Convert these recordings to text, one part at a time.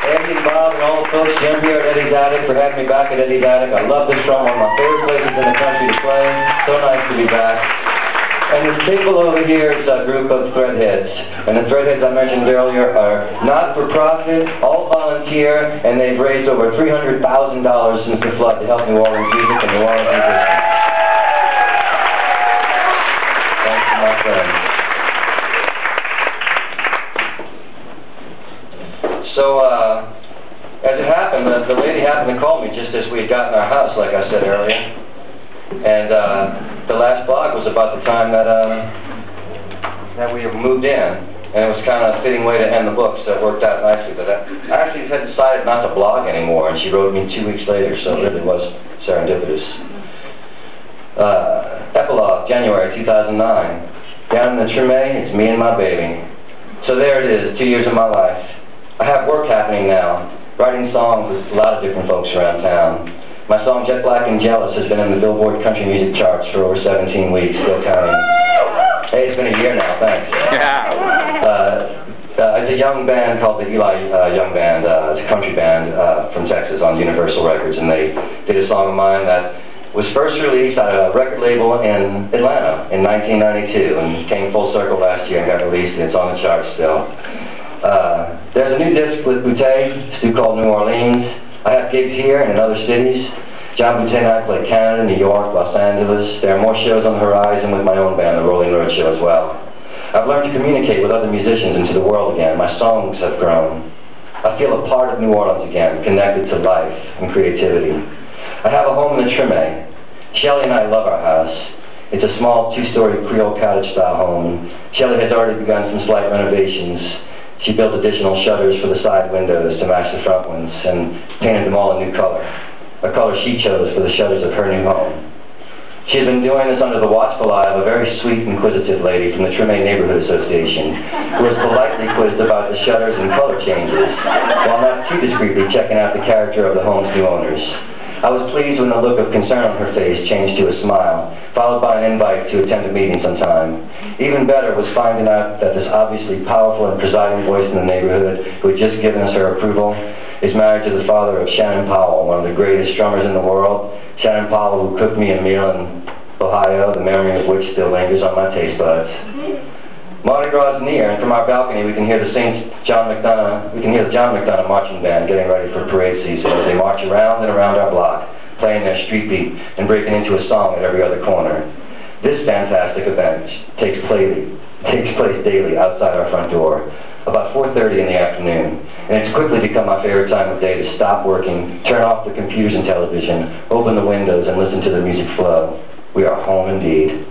Eddie and Bob and all the folks, Jim here at Eddie's Attic, for having me back at Eddie's Attic. I love this show, one of my favorite places in the country to play. So nice to be back. And this table over here is a group of threadheads. And the threadheads I mentioned earlier are not-for-profit, all volunteer, and they've raised over $300,000 since the flood to help New Orleans music and New Orleans musicians. Thanks to my friends. So, as it happened, the lady happened to call me just as we had gotten our house, like I said earlier. And the last blog was about the time that we moved in. And it was kind of a fitting way to end the book, so it worked out nicely. But I actually had decided not to blog anymore, and she wrote me 2 weeks later, so it really was serendipitous. Epilogue, January 2009. Down in the treme, it's me and my baby. So there it is, 2 years of my life. I have work happening now, writing songs with a lot of different folks around town. My song Jet Black and Jealous has been in the Billboard Country Music Charts for over 17 weeks, still counting. Hey, it's been a year now, thanks. It's a young band called the Eli Young Band. It's a country band from Texas on Universal Records, and they did a song of mine that was first released at a record label in Atlanta in 1992, and came full circle last year and got released, and it's on the charts still. There's a new disc with Boutte, it's called New Orleans. I have gigs here and in other cities. John Boutte and I play Canada, New York, Los Angeles. There are more shows on the horizon with my own band, the Rolling Road Show, as well. I've learned to communicate with other musicians into the world again. My songs have grown. I feel a part of New Orleans again, connected to life and creativity. I have a home in the treme. Shelley and I love our house. It's a small two-story Creole cottage-style home. Shelley has already begun some slight renovations. She built additional shutters for the side windows to match the front ones and painted them all a new color, a color she chose for the shutters of her new home. She has been doing this under the watchful eye of a very sweet, inquisitive lady from the Treme Neighborhood Association, who has politely quizzed about the shutters and color changes, while not too discreetly checking out the character of the home's new owners. I was pleased when the look of concern on her face changed to a smile, followed by an invite to attend a meeting sometime. Even better was finding out that this obviously powerful and presiding voice in the neighborhood, who had just given us her approval, is married to the father of Shannon Powell, one of the greatest drummers in the world. Shannon Powell, who cooked me a meal in Ohio, the memory of which still lingers on my taste buds. Mardi Gras is near, and from our balcony we can hear the John McDonough marching band getting ready for parade season as they march around and around our block, playing their street beat and breaking into a song at every other corner. This fantastic event takes place daily outside our front door, about 4:30 in the afternoon, and it's quickly become my favorite time of day to stop working, turn off the computers and television, open the windows, and listen to the music flow. We are home indeed.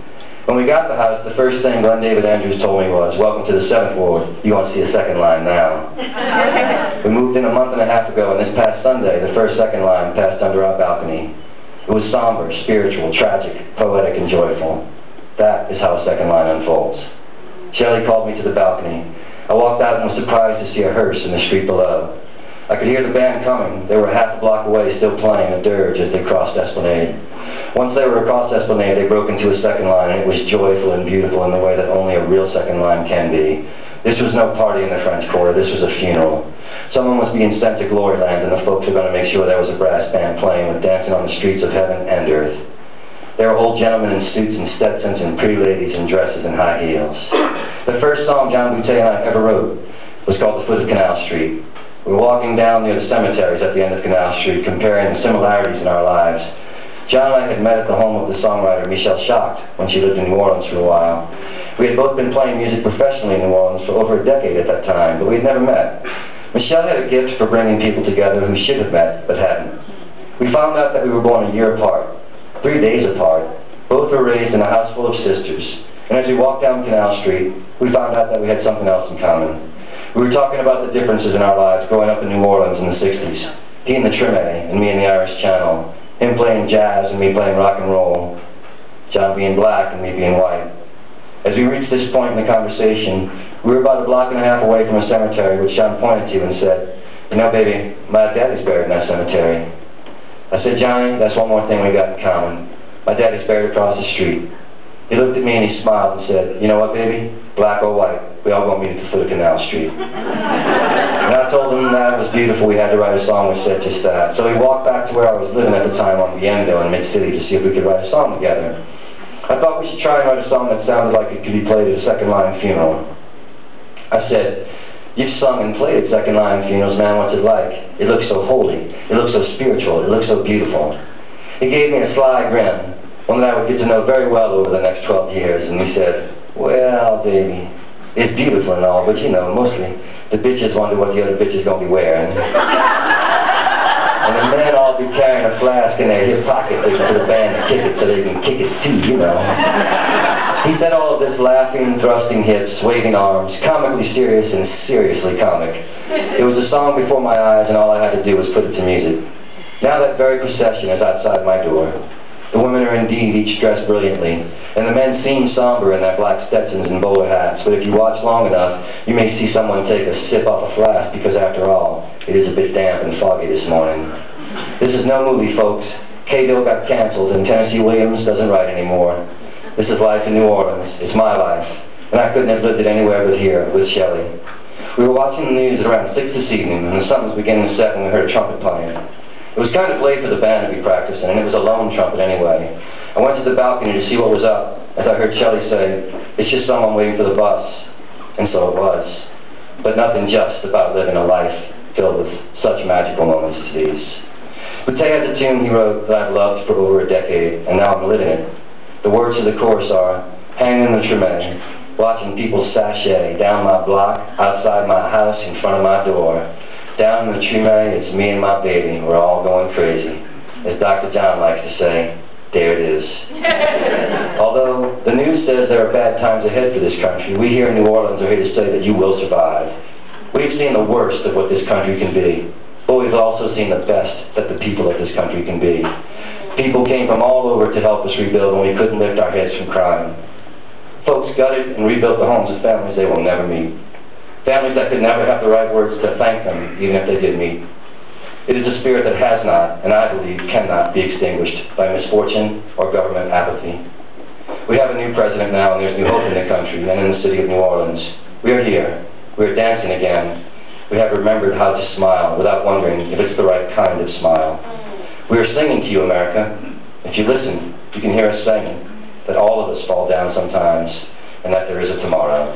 When we got the house, the first thing Glenn David Andrews told me was, "Welcome to the 7th Ward. You won't see a second line now." We moved in a month and a half ago, and this past Sunday, the first second line passed under our balcony. It was somber, spiritual, tragic, poetic, and joyful. That is how a second line unfolds. Shelley called me to the balcony. I walked out and was surprised to see a hearse in the street below. I could hear the band coming. They were half a block away, still playing a dirge as they crossed Esplanade. Once they were across Esplanade, they broke into a second line, and it was joyful and beautiful in the way that only a real second line can be. This was no party in the French Quarter. This was a funeral. Someone was being sent to Gloryland, and the folks were going to make sure there was a brass band playing with dancing on the streets of heaven and earth. There were old gentlemen in suits and Stetsons and pretty ladies in dresses and high heels. The first song John Boutte and I ever wrote was called The Foot of Canal Street. We were walking down near the cemeteries at the end of Canal Street, comparing the similarities in our lives. John and I had met at the home of the songwriter Michelle Schacht when she lived in New Orleans for a while. We had both been playing music professionally in New Orleans for over a decade at that time, but we had never met. Michelle had a gift for bringing people together who should have met, but hadn't. We found out that we were born a year apart, 3 days apart. Both were raised in a house full of sisters, and as we walked down Canal Street, we found out that we had something else in common. We were talking about the differences in our lives growing up in New Orleans in the 60s. He in the treme, and me in the Irish Channel. Him playing jazz and me playing rock and roll. John being black and me being white. As we reached this point in the conversation, we were about a block and a half away from a cemetery, which John pointed to and said, "You know, baby, my daddy's buried in that cemetery." I said, "Johnny, that's one more thing we got in common. My daddy's buried across the street." He looked at me and he smiled and said, "You know what, baby? Black or white, we all gonna meet at the foot of Canal Street." And I told him that it was beautiful, we had to write a song which said just that. So we walked back to where I was living at the time on Viendo in Mid-City to see if we could write a song together. I thought we should try and write a song that sounded like it could be played at a second line funeral. I said, "You've sung and played at second line funerals, man, what's it like? It looks so holy, it looks so spiritual, it looks so beautiful." He gave me a sly grin, one that I would get to know very well over the next 12 years, and he said, "Well, baby, it's beautiful and all, but you know, mostly the bitches wonder what the other bitches gonna be wearing. And the men all be carrying a flask in their hip pocket waiting for the band to kick it so they can kick it too, you know." He said all of this laughing, thrusting hips, waving arms, comically serious and seriously comic. It was a song before my eyes, and all I had to do was put it to music. Now that very procession is outside my door. The women are indeed each dressed brilliantly, and the men seem somber in their black Stetsons and bowler hats, but if you watch long enough, you may see someone take a sip off a flask, because after all, it is a bit damp and foggy this morning. This is no movie, folks. K-Bill got canceled, and Tennessee Williams doesn't write anymore. This is life in New Orleans. It's my life, and I couldn't have lived it anywhere but here, with Shelley. We were watching the news at around 6 this evening, and the sun was beginning to set when we heard a trumpet playing. It was kind of late for the band to be practicing, and it was a lone trumpet anyway. I went to the balcony to see what was up, as I heard Shelley say, "It's just someone waiting for the bus." And so it was. But nothing just about living a life filled with such magical moments as these. Boutte has a tune he wrote that I've loved for over a decade, and now I'm living it. The words of the chorus are, "Hanging in the treme, watching people sashay down my block, outside my house, in front of my door. Down in the treme, it's me and my baby, we're all going crazy. As Dr. John likes to say, there it is." Although the news says there are bad times ahead for this country, we here in New Orleans are here to say that you will survive. We've seen the worst of what this country can be, but we've also seen the best that the people of this country can be. People came from all over to help us rebuild when we couldn't lift our heads from crime. Folks gutted and rebuilt the homes of families they will never meet. Families that could never have the right words to thank them, even if they did meet. It is a spirit that has not, and I believe cannot, be extinguished by misfortune or government apathy. We have a new president now, and there's new hope in the country and in the city of New Orleans. We are here. We are dancing again. We have remembered how to smile without wondering if it's the right kind of smile. We are singing to you, America. If you listen, you can hear us saying that all of us fall down sometimes, and that there is a tomorrow.